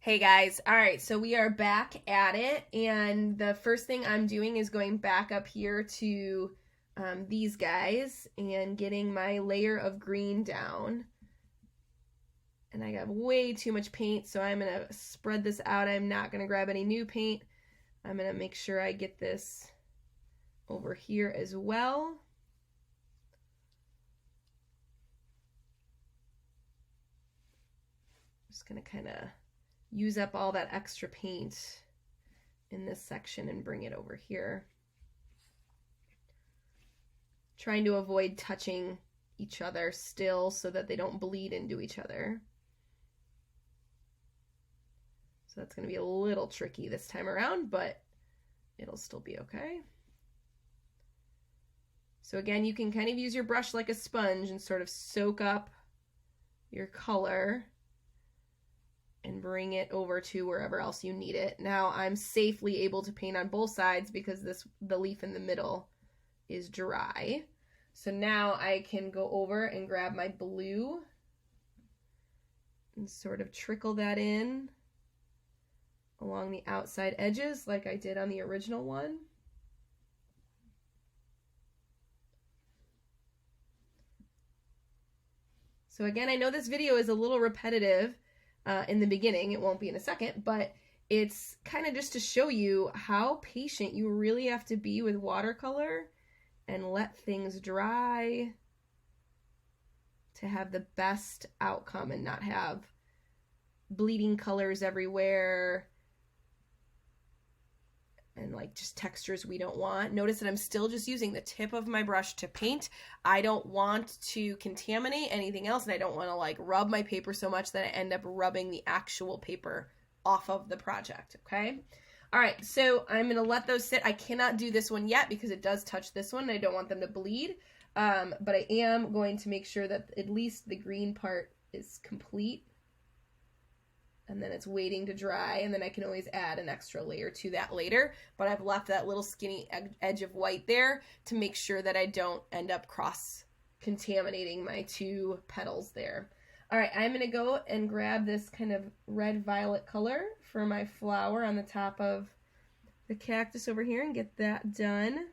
Hey guys, all right, so we are back at it, and the first thing I'm doing is going back up here to these guys and getting my layer of green down. And I got way too much paint, so I'm going to spread this out. I'm not going to grab any new paint. I'm going to make sure I get this over here as well. Just going to kind of use up all that extra paint in this section and bring it over here. Trying to avoid touching each other still so that they don't bleed into each other. So that's going to be a little tricky this time around, but it'll still be okay. So again, you can kind of use your brush like a sponge and sort of soak up your color and bring it over to wherever else you need it. Now I'm safely able to paint on both sides because the leaf in the middle is dry. So now I can go over and grab my blue and sort of trickle that in along the outside edges like I did on the original one. So again, I know this video is a little repetitive in the beginning. It won't be in a second, but it's kind of just to show you how patient you really have to be with watercolor and let things dry to have the best outcome and not have bleeding colors everywhere and like just textures we don't want. Notice that I'm still just using the tip of my brush to paint. I don't want to contaminate anything else, and I don't want to like rub my paper so much that I end up rubbing the actual paper off of the project, okay? All right, so I'm gonna let those sit. I cannot do this one yet because it does touch this one and I don't want them to bleed, but I am going to make sure that at least the green part is complete. And then it's waiting to dry, and then I can always add an extra layer to that later. But I've left that little skinny edge of white there to make sure that I don't end up cross-contaminating my two petals there. All right, I'm gonna go and grab this kind of red-violet color for my flower on the top of the cactus over here and get that done.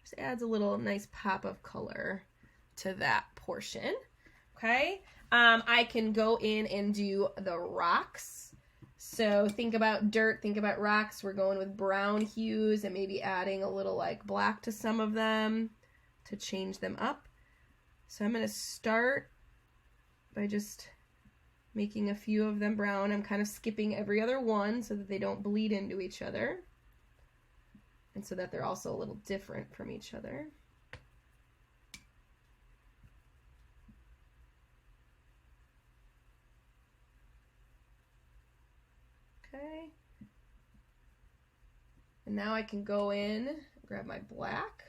Just adds a little nice pop of color to that portion. Okay, I can go in and do the rocks. So think about dirt, think about rocks. We're going with brown hues and maybe adding a little like black to some of them to change them up. So I'm going to start by just making a few of them brown. I'm kind of skipping every other one so that they don't bleed into each other and so that they're also a little different from each other. Okay, and now I can go in, grab my black,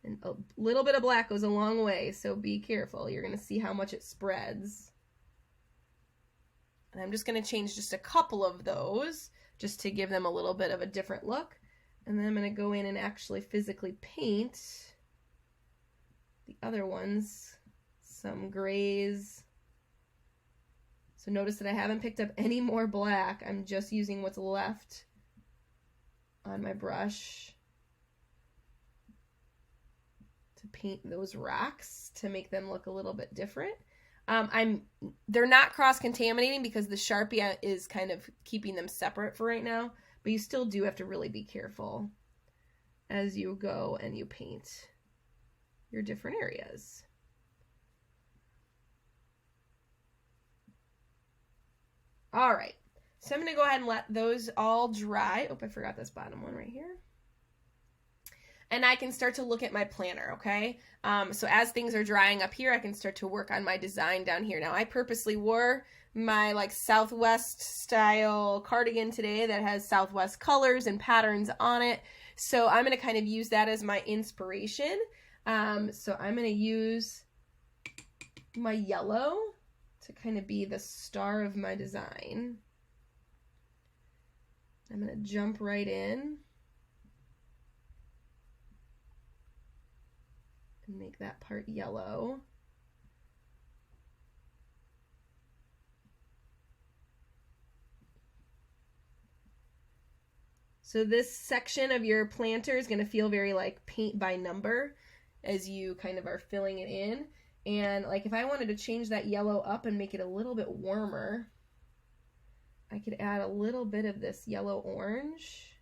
and a little bit of black goes a long way, so be careful. You're going to see how much it spreads. And I'm just going to change just a couple of those just to give them a little bit of a different look. And then I'm going to go in and actually physically paint the other ones, some grays. So notice that I haven't picked up any more black. I'm just using what's left on my brush to paint those rocks to make them look a little bit different. They're not cross-contaminating because the Sharpie is kind of keeping them separate for right now, but you still do have to really be careful as you go and you paint your different areas. All right, so I'm going to go ahead and let those all dry. Oh, I forgot this bottom one right here. And I can start to look at my planner, okay? So as things are drying up here, I can start to work on my design down here. Now, I purposely wore my like Southwest style cardigan today that has Southwest colors and patterns on it. So I'm going to kind of use that as my inspiration. So I'm going to use my yellow to kind of be the star of my design. I'm going to jump right in and make that part yellow. So this section of your planter is going to feel very like paint by number as you kind of are filling it in. And like if I wanted to change that yellow up and make it a little bit warmer, I could add a little bit of this yellow orange.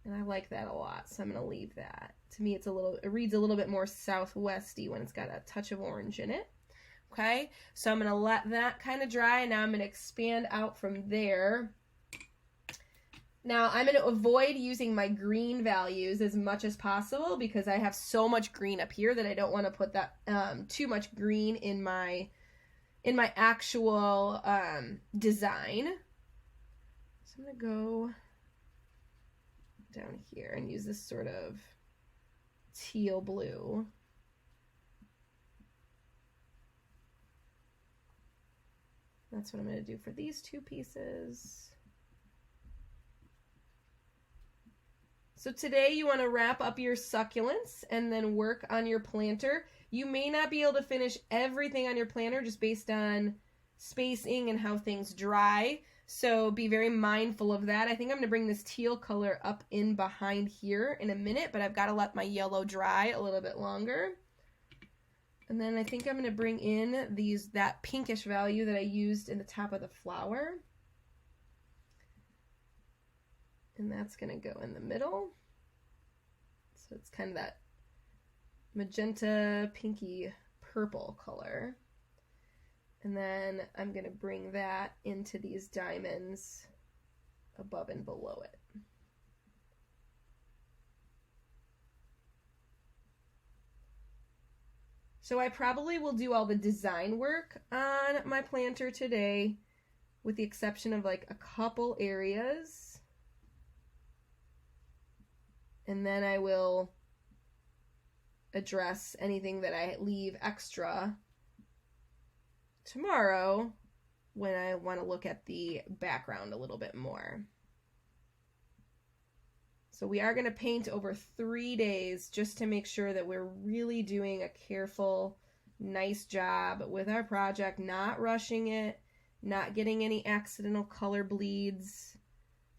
And I like that a lot, so I'm going to leave that. To me, it reads a little bit more southwesty when it's got a touch of orange in it. Okay, so I'm going to let that kind of dry, and now I'm going to expand out from there. Now, I'm going to avoid using my green values as much as possible because I have so much green up here that I don't want to put that too much green in my actual design. So I'm going to go down here and use this sort of teal blue. That's what I'm going to do for these two pieces. So today you want to wrap up your succulents and then work on your planter. You may not be able to finish everything on your planter just based on spacing and how things dry. So be very mindful of that. I think I'm going to bring this teal color up in behind here in a minute, but I've got to let my yellow dry a little bit longer. And then I think I'm going to bring in that pinkish value that I used in the top of the flower. And that's going to go in the middle. So it's kind of that magenta, pinky, purple color. And then I'm going to bring that into these diamonds above and below it. So I probably will do all the design work on my planter today, with the exception of like a couple areas. And then I will address anything that I leave extra tomorrow when I want to look at the background a little bit more. So we are going to paint over 3 days just to make sure that we're really doing a careful, nice job with our project, not rushing it, not getting any accidental color bleeds.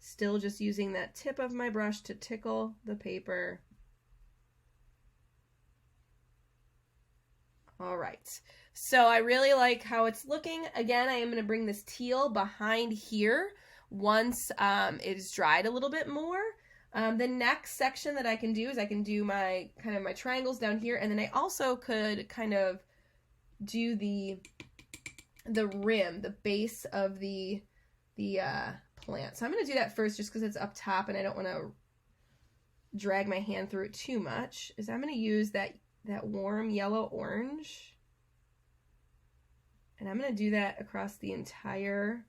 Still just using that tip of my brush to tickle the paper. All right, so I really like how it's looking. Again, I am going to bring this teal behind here once it is dried a little bit more. The next section that I can do is I can do my triangles down here, and then I also could kind of do the rim, the base of the plant. So I'm going to do that first just because it's up top and I don't want to drag my hand through it too much. I'm going to use that warm yellow orange, and I'm going to do that across the entire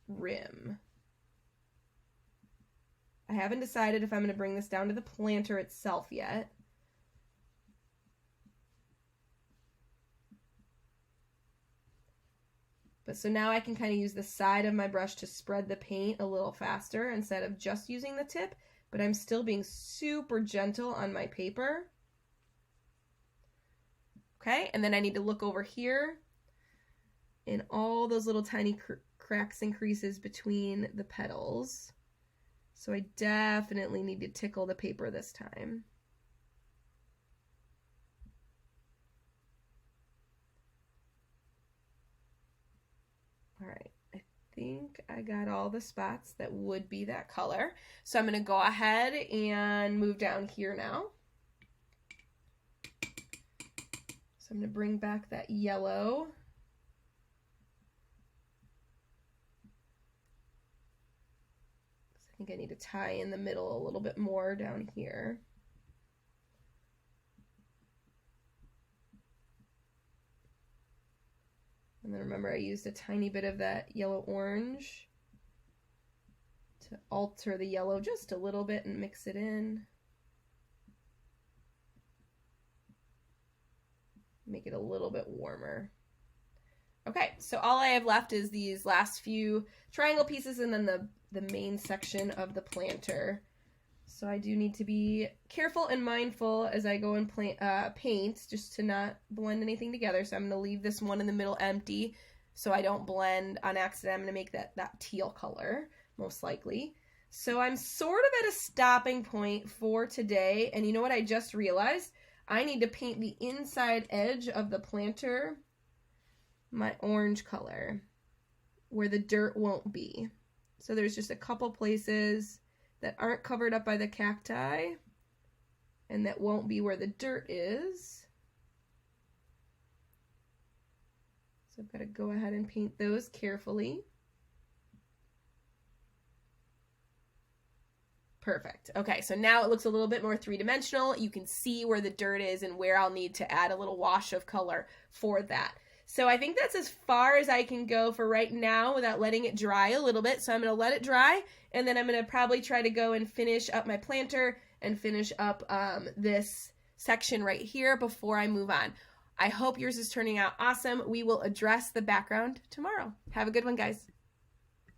rim. I haven't decided if I'm going to bring this down to the planter itself yet. But so now I can kind of use the side of my brush to spread the paint a little faster instead of just using the tip, but I'm still being super gentle on my paper. Okay, and then I need to look over here in all those little tiny cracks and creases between the petals. So I definitely need to tickle the paper this time. All right, I think I got all the spots that would be that color. So I'm going to go ahead and move down here now. So I'm going to bring back that yellow. I think I need to tie in the middle a little bit more down here. And then remember, I used a tiny bit of that yellow-orange to alter the yellow just a little bit and mix it in. Make it a little bit warmer. Okay, so all I have left is these last few triangle pieces and then the main section of the planter. So I do need to be careful and mindful as I go and paint, just to not blend anything together. So I'm going to leave this one in the middle empty so I don't blend on accident. I'm going to make that teal color, most likely. So I'm sort of at a stopping point for today. And you know what I just realized? I need to paint the inside edge of the planter my orange color where the dirt won't be. So there's just a couple places that aren't covered up by the cacti and that won't be where the dirt is. So I've got to go ahead and paint those carefully. Perfect. Okay, so now it looks a little bit more three-dimensional. You can see where the dirt is and where I'll need to add a little wash of color for that. So I think that's as far as I can go for right now without letting it dry a little bit. So I'm going to let it dry, and then I'm going to probably try to go and finish up my planter and finish up this section right here before I move on. I hope yours is turning out awesome. We will address the background tomorrow. Have a good one, guys.